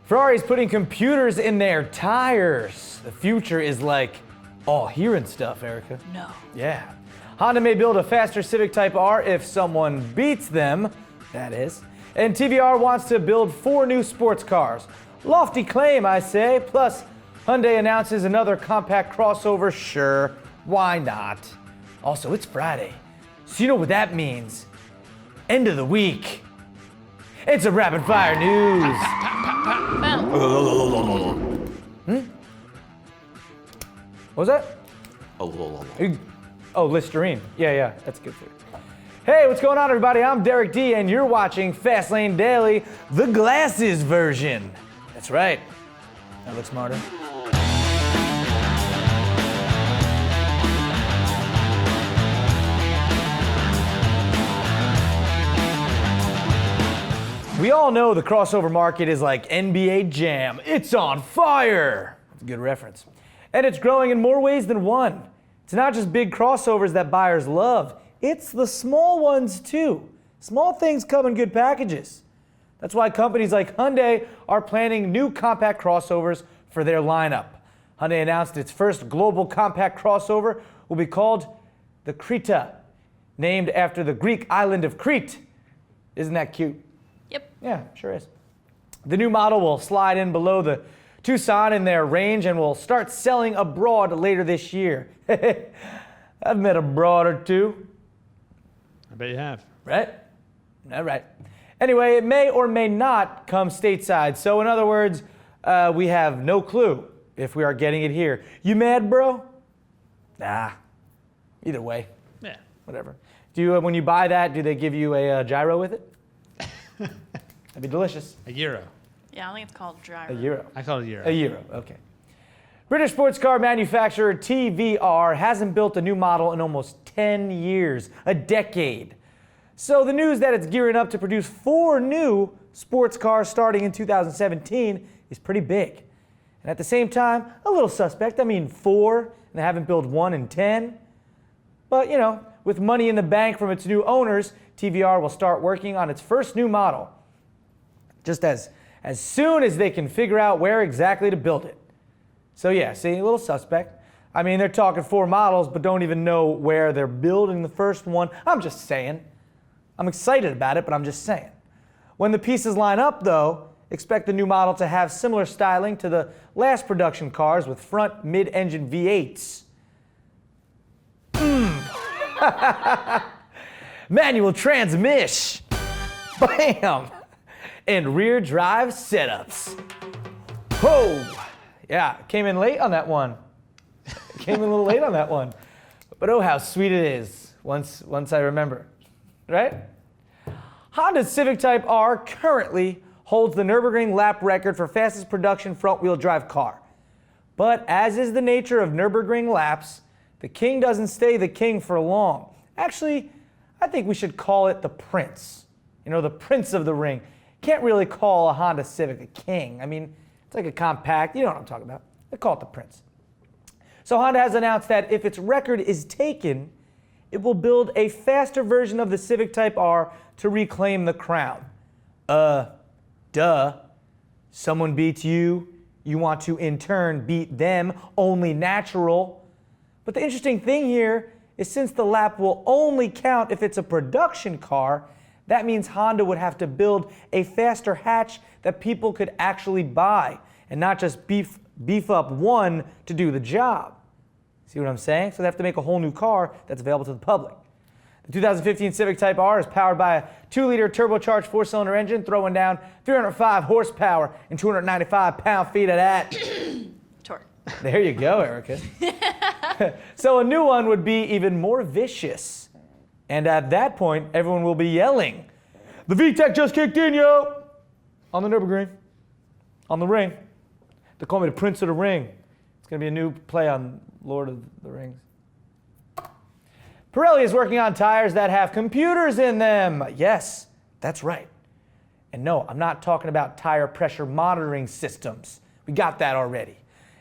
Ferrari's putting computers in their tires. The future is like all hearing stuff, Erica. No. Yeah. Honda may build a faster Civic Type R if someone beats them, that is. And TVR wants to build 4 new sports cars. Lofty claim, I say. Plus, Hyundai announces another compact crossover. Sure, why not? Also, it's Friday, so you know what that means. End of the week. It's a rapid fire news. What was that? Oh, Listerine. Yeah, that's good for you. Hey, what's going on, everybody? I'm Derek D, and you're watching Fastlane Daily, the glasses version. That's right. That looks smarter. We all know the crossover market is like NBA Jam. It's on fire. That's a good reference. And it's growing in more ways than one. It's not just big crossovers that buyers love. It's the small ones too. Small things come in good packages. That's why companies like Hyundai are planning new compact crossovers for their lineup. Hyundai announced its first global compact crossover will be called the Kreta, named after the Greek island of Crete. Isn't that cute? Yep. Yeah, sure is. The new model will slide in below the Tucson in their range and will start selling abroad later this year. I've met a broad or two. I bet you have. Right? All right. Anyway, it may or may not come stateside. So in other words, we have no clue if we are getting it here. You mad, bro? Nah. Either way. Yeah. Whatever. Do you, when you buy that, do they give you a gyro with it? That'd be delicious. A Euro. Yeah, I think it's called gyro. A Euro. I call it a Euro. A Euro, okay. British sports car manufacturer TVR hasn't built a new model in almost 10 years, a decade. So the news that it's gearing up to produce 4 new sports cars starting in 2017 is pretty big. And at the same time, a little suspect. I mean, 4, and they haven't built 1 in 10. But, you know, with money in the bank from its new owners, TVR will start working on its first new model just as soon as they can figure out where exactly to build it. So yeah, see, a little suspect. I mean, they're talking 4 models, but don't even know where they're building the first one. I'm just saying. I'm excited about it, but I'm just saying. When the pieces line up, though, expect the new model to have similar styling to the last production cars with front mid-engine V8s. Manual transmission. Bam! And rear drive setups. Whoa! Yeah, came in late on that one. Came in a little late on that one. But oh, how sweet it is once I remember. Right? Honda's Civic Type R currently holds the Nurburgring lap record for fastest production front-wheel drive car. But as is the nature of Nurburgring laps, the king doesn't stay the king for long. Actually, I think we should call it the prince. You know, the prince of the ring. Can't really call a Honda Civic a king. I mean, it's like a compact. You know what I'm talking about. They call it the prince. So Honda has announced that if its record is taken, it will build a faster version of the Civic Type R to reclaim the crown. Duh. Someone beats you, you want to in turn beat them, only natural. But the interesting thing here is since the lap will only count if it's a production car, that means Honda would have to build a faster hatch that people could actually buy and not just beef up one to do the job. See what I'm saying? So they have to make a whole new car that's available to the public. The 2015 Civic Type R is powered by a 2-liter turbocharged 4-cylinder engine, throwing down 305 horsepower and 295 pound-feet of that. Torque. There you go, Erica. So a new one would be even more vicious. And at that point, everyone will be yelling, "The VTEC just kicked in, yo!" On the Nurburgring. On the ring. They call me the Prince of the Ring. It's going to be a new play on Lord of the Rings. Pirelli is working on tires that have computers in them. Yes, that's right. And no, I'm not talking about tire pressure monitoring systems. We got that already.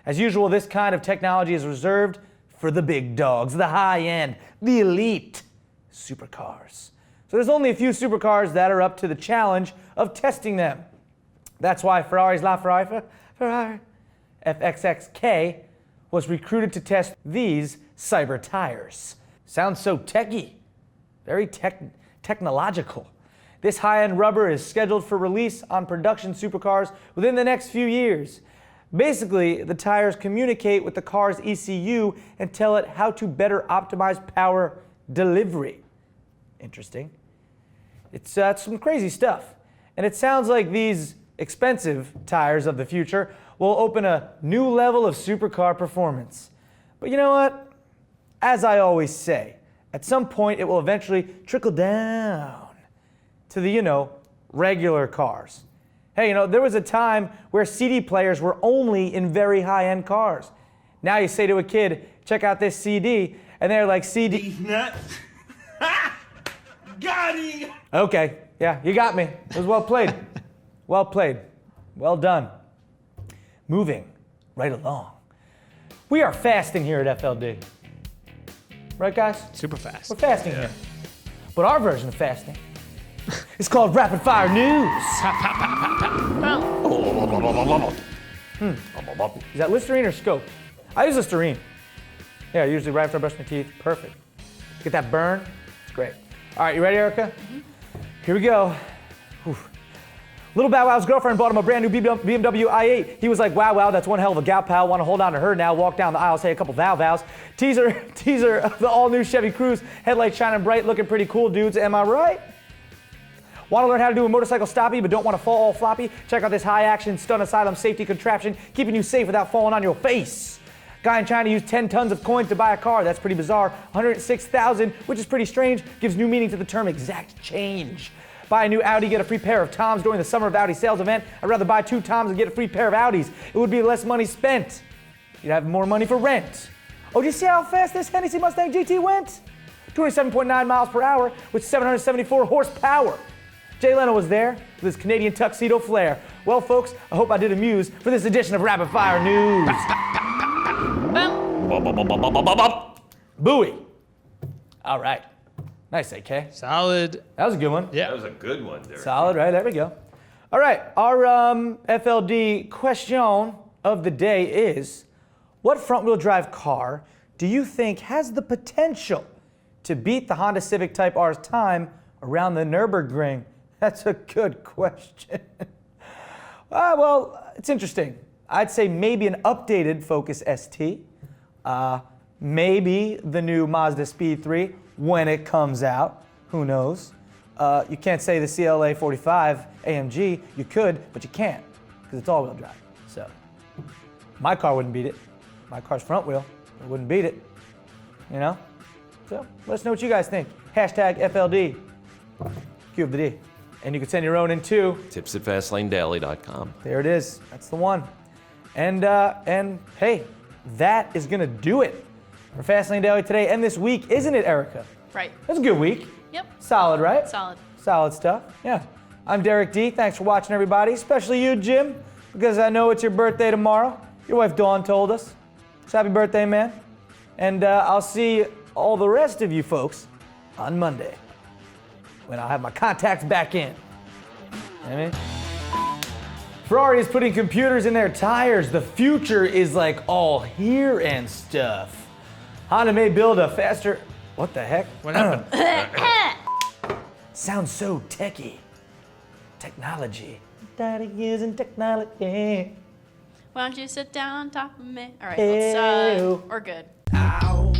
As usual, this kind of technology is reserved for the big dogs, the high-end, the elite supercars. So there's only a few supercars that are up to the challenge of testing them. That's why Ferrari's Ferrari FXX K was recruited to test these cyber tires. Sounds so techy, very technological. This high-end rubber is scheduled for release on production supercars within the next few years. Basically, the tires communicate with the car's ECU and tell it how to better optimize power delivery. Interesting. It's some crazy stuff. And it sounds like these expensive tires of the future will open a new level of supercar performance. But you know what? As I always say, at some point it will eventually trickle down to the, regular cars. Hey, there was a time where CD players were only in very high-end cars. Now you say to a kid, check out this CD, and they're like, CD. He's nuts. Got him. Okay, yeah, you got me. It was well played. Well played. Well done. Moving right along. We are fasting here at FLD. Right, guys? Super fast. We're fasting here. But our version of fasting is called Rapid Fire News. Is that Listerine or Scope? I use Listerine. Yeah, usually right after I brush my teeth. Perfect. Get that burn. It's great. All right, you ready, Erica? Here we go. Whew. Little Bow Wow's girlfriend bought him a brand new BMW i8. He was like, wow, that's one hell of a gal pal. Want to hold on to her now, walk down the aisle, say a couple vows. Teaser of the all-new Chevy Cruze. Headlights shining bright, looking pretty cool, dudes. Am I right? Want to learn how to do a motorcycle stoppie but don't want to fall all floppy? Check out this high-action stunt asylum safety contraption, keeping you safe without falling on your face. Guy in China used 10 tons of coins to buy a car. That's pretty bizarre. 106,000, which is pretty strange, gives new meaning to the term exact change. Buy a new Audi, get a free pair of Toms during the Summer of Audi sales event. I'd rather buy 2 Toms and get a free pair of Audis. It would be less money spent. You'd have more money for rent. Oh, do you see how fast this Hennessey Mustang GT went? 27.9 miles per hour with 774 horsepower. Jay Leno was there with his Canadian tuxedo flair. Well, folks, I hope I did amuse for this edition of Rapid Fire News. Buoy. All right. Nice, AK. Solid. That was a good one. Yeah. That was a good one, Derek. Solid, right? There we go. All right. Our FLD question of the day is, what front-wheel drive car do you think has the potential to beat the Honda Civic Type R's time around the Nurburgring? That's a good question. Well, it's interesting. I'd say maybe an updated Focus ST. Maybe the new Mazda Speed 3 when it comes out. Who knows? You can't say the CLA 45 AMG. You could, but you can't because it's all-wheel drive. So my car wouldn't beat it. My car's front wheel. It wouldn't beat it. So let us know what you guys think. Hashtag FLD. Q of the D. And you can send your own in too. tips@fastlanedaily.com. There it is. That's the one. And hey, that is gonna do it for Fastlane Daily today and this week, isn't it, Erica? Right. That's a good week. Yep. Solid, right? Solid. Solid stuff. Yeah. I'm Derek D. Thanks for watching, everybody. Especially you, Jim, because I know it's your birthday tomorrow. Your wife Dawn told us. So happy birthday, man. And I'll see all the rest of you folks on Monday when I'll have my contacts back in. You know what I mean? Ferrari is putting computers in their tires. The future is like all here and stuff. Honda may build a faster... What the heck? What happened? Sounds so techy. Technology. Daddy using technology. Why don't you sit down on top of me? All right, Ew. we're good. Ow,